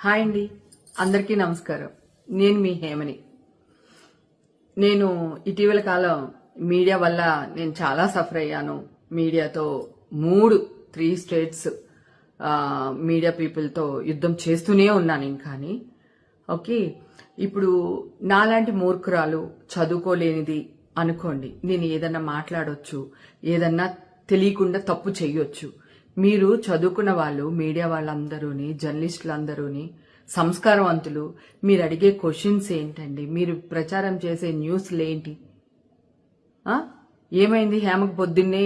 Hi అండి, అందరికీ నమస్కారం. నేను మీ హేమని. నేను ఇటీవల కాలం మీడియా వల్ల నేను చాలా సఫర్ అయ్యాను. మీడియాతో 3 స్టేట్స్ మీడియా పీపుల్తో యుద్ధం చేస్తూనే ఉన్నాను ఇంకాని. ఓకే, ఇప్పుడు నాలాంటి మూర్ఖురాలు చదువుకోలేనిది అనుకోండి, నేను ఏదన్నా మాట్లాడొచ్చు, ఏదన్నా తెలియకుండా తప్పు చెయ్యొచ్చు. మీరు చదువుకున్న వాళ్ళు, మీడియా వాళ్ళందరూని, జర్నలిస్టులందరూని సంస్కారవంతులు. మీరు అడిగే క్వశ్చన్స్ ఏంటండి? మీరు ప్రచారం చేసే న్యూస్లు ఏంటి? ఏమైంది హేమకు పొద్దున్నే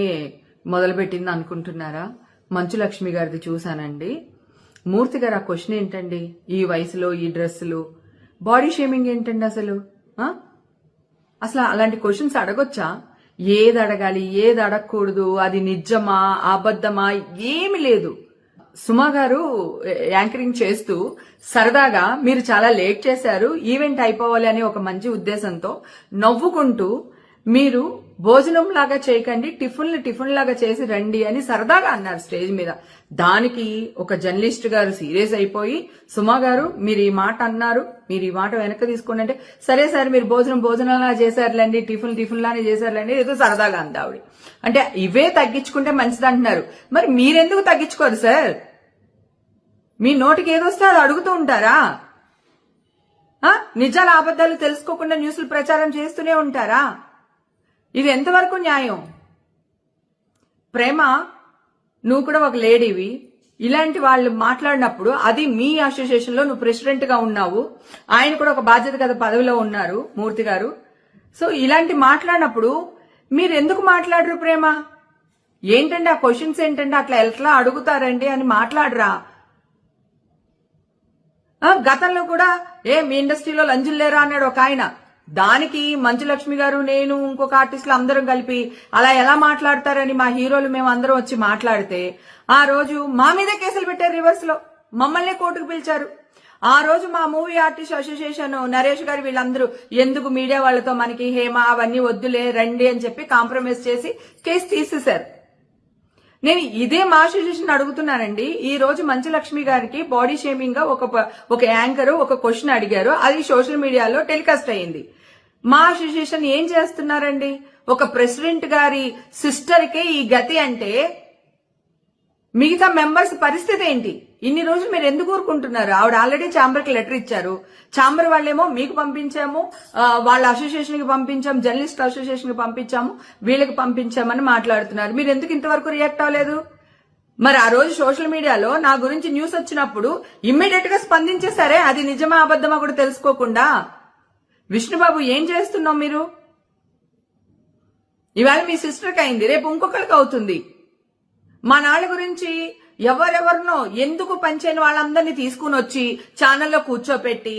మొదలుపెట్టింది అనుకుంటున్నారా? మంచు లక్ష్మి గారిది చూశానండి. మూర్తి గారు ఆ క్వశ్చన్ ఏంటండి? ఈ వయసులో ఈ డ్రెస్సులు, బాడీ షేమింగ్ ఏంటండి అసలు? అసలు అలాంటి క్వశ్చన్స్ అడగొచ్చా? ఏది అడగాలి, ఏది అడగకూడదు, అది నిజమా అబద్ధమా ఏమి లేదు. సుమా గారు యాంకరింగ్ చేస్తూ సరదాగా మీరు చాలా లేట్ చేశారు, ఈవెంట్ అయిపోవాలి అనే ఒక మంచి ఉద్దేశంతో నవ్వుకుంటూ మీరు భోజనం లాగా చేయకండి, టిఫిన్ లాగా చేసి రండి అని సరదాగా అన్నారు స్టేజ్ మీద. దానికి ఒక జర్నలిస్ట్ గారు సీరియస్ అయిపోయి, సుమా గారు మీరు ఈ మాట అన్నారు, మీరు ఈ మాట వెనక్కి తీసుకోండి అంటే, సరే సార్ మీరు భోజనంలా చేశారులేండి, టిఫిన్ లానే చేశారులేండి, ఏదో సరదాగా అంది ఆవిడ. అంటే ఇవే తగ్గించుకుంటే మంచిది అంటున్నారు. మరి మీరెందుకు తగ్గించుకోరు సార్? మీ నోటికి ఏదొస్తే అది అడుగుతూ ఉంటారా? నిజాల అబద్ధాలు తెలుసుకోకుండా న్యూస్లు ప్రచారం చేస్తూనే ఉంటారా? ఇది ఎంతవరకు న్యాయం? ప్రేమ, నువ్వు కూడా ఒక లేడీవి. ఇలాంటి వాళ్ళు మాట్లాడినప్పుడు, అది మీ అసోసియేషన్ లో నువ్వు ప్రెసిడెంట్ గా ఉన్నావు, ఆయన కూడా ఒక బాధ్యత గల పదవిలో ఉన్నారు మూర్తి గారు. సో ఇలాంటి మాట్లాడినప్పుడు మీరు ఎందుకు మాట్లాడరు? ప్రేమ ఏంటండి ఆ క్వశ్చన్స్ ఏంటండి? అట్లా ఎట్లా అడుగుతారండి అని మాట్లాడరా? గతంలో కూడా మీ ఇండస్ట్రీలో లంజులు లేరా అన్నాడు ఒక ఆయన. దానికి మంచు లక్ష్మి గారు, నేను, ఇంకొక ఆర్టిస్టులు అందరం కలిపి అలా ఎలా మాట్లాడతారని మా హీరోలు మేము అందరం వచ్చి మాట్లాడితే, ఆ రోజు మా మీద కేసులు పెట్టారు. రివర్స్ లో మమ్మల్ని కోర్టుకు పిలిచారు. ఆ రోజు మా మూవీ ఆర్టిస్ట్ అసోసియేషన్ నరేష్ గారు వీళ్ళందరూ ఎందుకు మీడియా వాళ్ళతో మనకి హేమ అవన్నీ వద్దులే రండి అని చెప్పి కాంప్రమైజ్ చేసి కేసు తీసేశారు. నేను ఇదే మా అసోసియేషన్ అడుగుతున్నానండి. ఈ రోజు మంచు లక్ష్మి గారికి బాడీ షేమింగ్ గా ఒక యాంకర్ ఒక క్వశ్చన్ అడిగారు, అది సోషల్ మీడియాలో టెలికాస్ట్ అయ్యింది. మా అసోసియేషన్ ఏం చేస్తున్నారండి? ఒక ప్రెసిడెంట్ గారి సిస్టర్ కే ఈ గతి అంటే మిగతా మెంబర్స్ పరిస్థితి ఏంటి? ఇన్ని రోజులు మీరు ఎందుకు ఊరుకుంటున్నారు? ఆవిడ ఆల్రెడీ ఛాంబర్ కి లెటర్ ఇచ్చారు. ఛాంబర్ వాళ్ళేమో మీకు పంపించాము, వాళ్ళ అసోసియేషన్ కి పంపించాము, జర్నలిస్ట్ అసోసియేషన్ కి పంపించాము, వీళ్ళకి పంపించామని మాట్లాడుతున్నారు. మీరు ఎందుకు ఇంతవరకు రియాక్ట్ అవ్వలేదు? మరి ఆ రోజు సోషల్ మీడియాలో నా గురించి న్యూస్ వచ్చినప్పుడు ఇమ్మీడియట్ గా స్పందించేసరే, అది నిజమా అబద్ధమా కూడా తెలుసుకోకుండా. విష్ణుబాబు ఏం చేస్తున్నావు మీరు? ఇవాళ మీ సిస్టర్కి అయింది, రేపు ఇంకొకరికి అవుతుంది. మా నాళ్ళ గురించి ఎవరెవరినో ఎందుకు పనిచేయని వాళ్ళందరినీ తీసుకుని వచ్చి ఛానల్లో కూర్చోపెట్టి,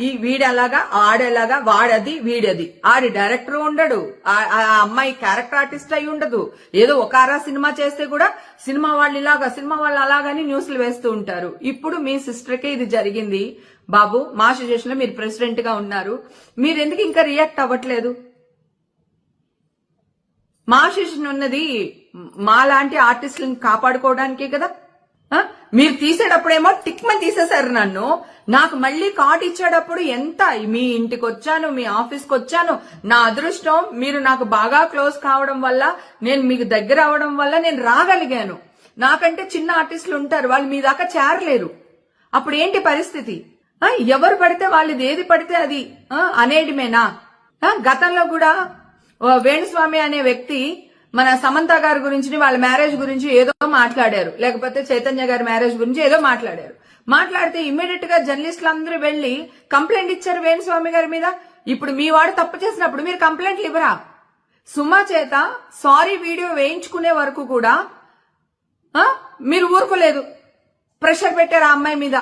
ఈ వీడెలాగా ఆడేలాగా, వాడది వీడది, ఆడి డైరెక్టర్ ఉండడు, ఆ అమ్మాయి క్యారెక్టర్ ఆర్టిస్ట్ అయి ఉండదు, ఏదో ఒక ఆరా సినిమా చేస్తే కూడా సినిమా వాళ్ళు ఇలాగా, సినిమా వాళ్ళు అలాగని న్యూస్లు వేస్తూ ఉంటారు. ఇప్పుడు మీ సిస్టర్కే ఇది జరిగింది. బాబు, మా అసోసియేషన్ లో మీరు ప్రెసిడెంట్ గా ఉన్నారు, మీరు ఎందుకు ఇంకా రియాక్ట్ అవ్వట్లేదు? మా అసోసియేషన్ ఉన్నది మాలాంటి ఆర్టిస్టులను కాపాడుకోవడానికే కదా. మీరు తీసేటప్పుడేమో టిక్మని తీసేశారు నన్ను. నాకు మళ్ళీ కార్డు ఇచ్చేటప్పుడు ఎంత, మీ ఇంటికి వచ్చాను, మీ ఆఫీస్కి వచ్చాను, నా అదృష్టం మీరు నాకు బాగా క్లోజ్ కావడం వల్ల, నేను మీకు దగ్గర అవడం వల్ల నేను రాగలిగాను. నాకంటే చిన్న ఆర్టిస్టులు ఉంటారు, వాళ్ళు మీ దాకా చేరలేరు. అప్పుడు ఏంటి పరిస్థితి? ఎవరు పడితే వాళ్ళది, ఏది పడితే అది అనేయడమేనా? గతంలో కూడా వేణుస్వామి అనే వ్యక్తి మన సమంత గారి గురించి, వాళ్ళ మ్యారేజ్ గురించి ఏదో మాట్లాడారు, లేకపోతే చైతన్య గారి మ్యారేజ్ గురించి ఏదో మాట్లాడారు. మాట్లాడితే ఇమ్మీడియట్ గా జర్నలిస్టులు అందరూ వెళ్లి కంప్లైంట్ ఇచ్చారు వేణుస్వామి గారి మీద. ఇప్పుడు మీ వాడు తప్పు చేసినప్పుడు మీరు కంప్లైంట్లు ఇవ్వరా? సుమా చేత సారీ వీడియో వేయించుకునే వరకు కూడా మీరు ఊరుకోలేదు, ప్రెషర్ పెట్టారు ఆ అమ్మాయి మీద.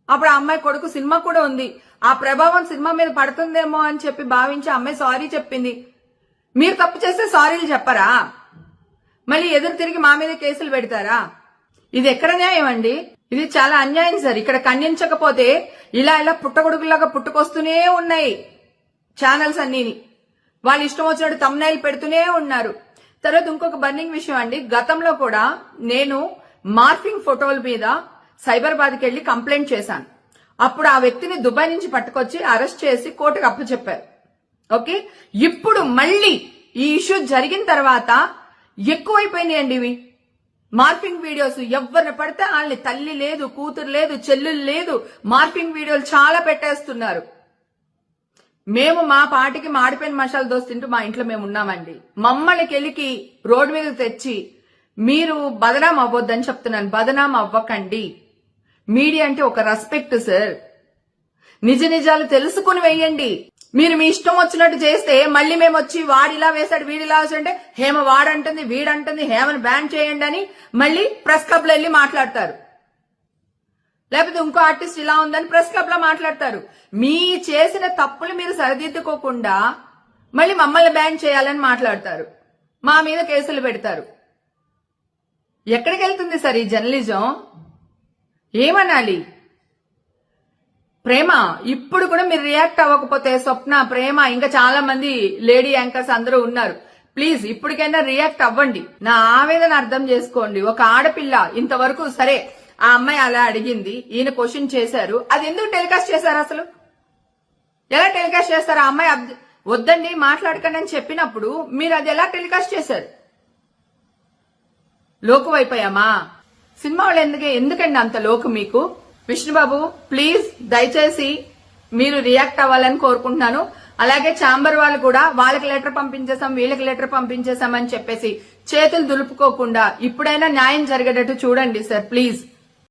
అప్పుడు ఆ అమ్మాయి కొడుకు సినిమా కూడా ఉంది, ఆ ప్రభావం సినిమా మీద పడుతుందేమో అని చెప్పి భావించి అమ్మాయి సారీ చెప్పింది. మీరు తప్పు చేస్తే సారీలు చెప్పరా? మళ్ళీ ఎదురు తిరిగి మా మీద కేసులు పెడతారా? ఇది ఎక్కడ న్యాయం అండి? ఇది చాలా అన్యాయం సార్. ఇక్కడ ఖండించకపోతే ఇలా పుట్టగొడుగులాగా పుట్టుకొస్తూనే ఉన్నాయి ఛానల్స్ అన్నిని. వాళ్ళు ఇష్టం వచ్చినట్టు తమ్నైల్ పెడుతూనే ఉన్నారు. తర్వాత ఇంకొక బర్నింగ్ విషయం అండి, గతంలో కూడా నేను మార్ఫింగ్ ఫోటోల మీద సైబరాబాద్కి వెళ్లి కంప్లైంట్ చేశాను. అప్పుడు ఆ వ్యక్తిని దుబాయ్ నుంచి పట్టుకొచ్చి అరెస్ట్ చేసి కోర్టుకు అప్పచెప్పారు. ఓకే, ఇప్పుడు మళ్ళీ ఈ ఇష్యూ జరిగిన తర్వాత ఎక్కువైపోయినాయండి ఇవి మార్ఫింగ్ వీడియోస్. ఎవరిని పడితే వాళ్ళని తల్లి లేదు, కూతురు లేదు, చెల్లెలు లేదు, మార్ఫింగ్ వీడియోలు చాలా పెట్టేస్తున్నారు. మేము మా పాటికి మాడిపోయిన మసాలా దోశ తింటూ మా ఇంట్లో మేము ఉన్నామండి. మమ్మల్ని కెలికి రోడ్డు మీద తెచ్చి మీరు బదనాం అవ్వద్దని చెప్తున్నాను. బదనాం అవ్వకండి. మీడియా అంటే ఒక రెస్పెక్ట్ సార్. నిజ నిజాలు తెలుసుకుని వేయండి. మీరు మీ ఇష్టం వచ్చినట్టు చేస్తే మళ్ళీ మేము వచ్చి వాడిలా వేశాడు, వీడిలా వేసాడంటే హేమ వాడంటుంది, వీడంటుంది, హేమను బ్యాన్ చేయండి అని మళ్ళీ ప్రెస్ క్లబ్ లో వెళ్ళి మాట్లాడతారు. లేకపోతే ఇంకో ఆర్టిస్ట్ ఇలా ఉందని ప్రెస్ క్లబ్ లో మాట్లాడతారు. మీ చేసిన తప్పులు మీరు సరిదిద్దుకోకుండా మళ్ళీ మమ్మల్ని బ్యాన్ చేయాలని మాట్లాడతారు. మా మీద కేసులు పెడతారు. ఎక్కడికి వెళ్తుంది సార్ ఈ జర్నలిజం? ఏమనాలి? ప్రేమ ఇప్పుడు కూడా మీరు రియాక్ట్ అవ్వకపోతే, స్వప్న, ప్రేమ, ఇంకా చాలా మంది లేడీ యాంకర్స్ అందరూ ఉన్నారు, ప్లీజ్ ఇప్పటికైనా రియాక్ట్ అవ్వండి. నా ఆవేదన అర్థం చేసుకోండి. ఒక ఆడపిల్ల ఇంతవరకు సరే ఆ అమ్మాయి అలా అడిగింది, ఈయన క్వశ్చన్ చేశారు, అది ఎందుకు టెలికాస్ట్ చేశారు? అసలు ఎలా టెలికాస్ట్ చేస్తారు? ఆ అమ్మాయి వద్దండి మాట్లాడకండి అని చెప్పినప్పుడు మీరు అది ఎలా టెలికాస్ట్ చేశారు? లోకు అయిపోయామా? సినిమా వాళ్ళు ఎందుకండి అంత లోకు మీకు? విష్ణుబాబు ప్లీజ్ దయచేసి మీరు రియాక్ట్ అవ్వాలని కోరుకుంటున్నాను. అలాగే ఛాంబర్ వాళ్ళు కూడా వాళ్ళకి లెటర్ పంపించేసాం, వీళ్ళకి లెటర్ పంపించేసాం అని చెప్పేసి చేతులు దులుపుకోకుండా ఇప్పుడైనా న్యాయం జరిగేటట్టు చూడండి సార్ ప్లీజ్.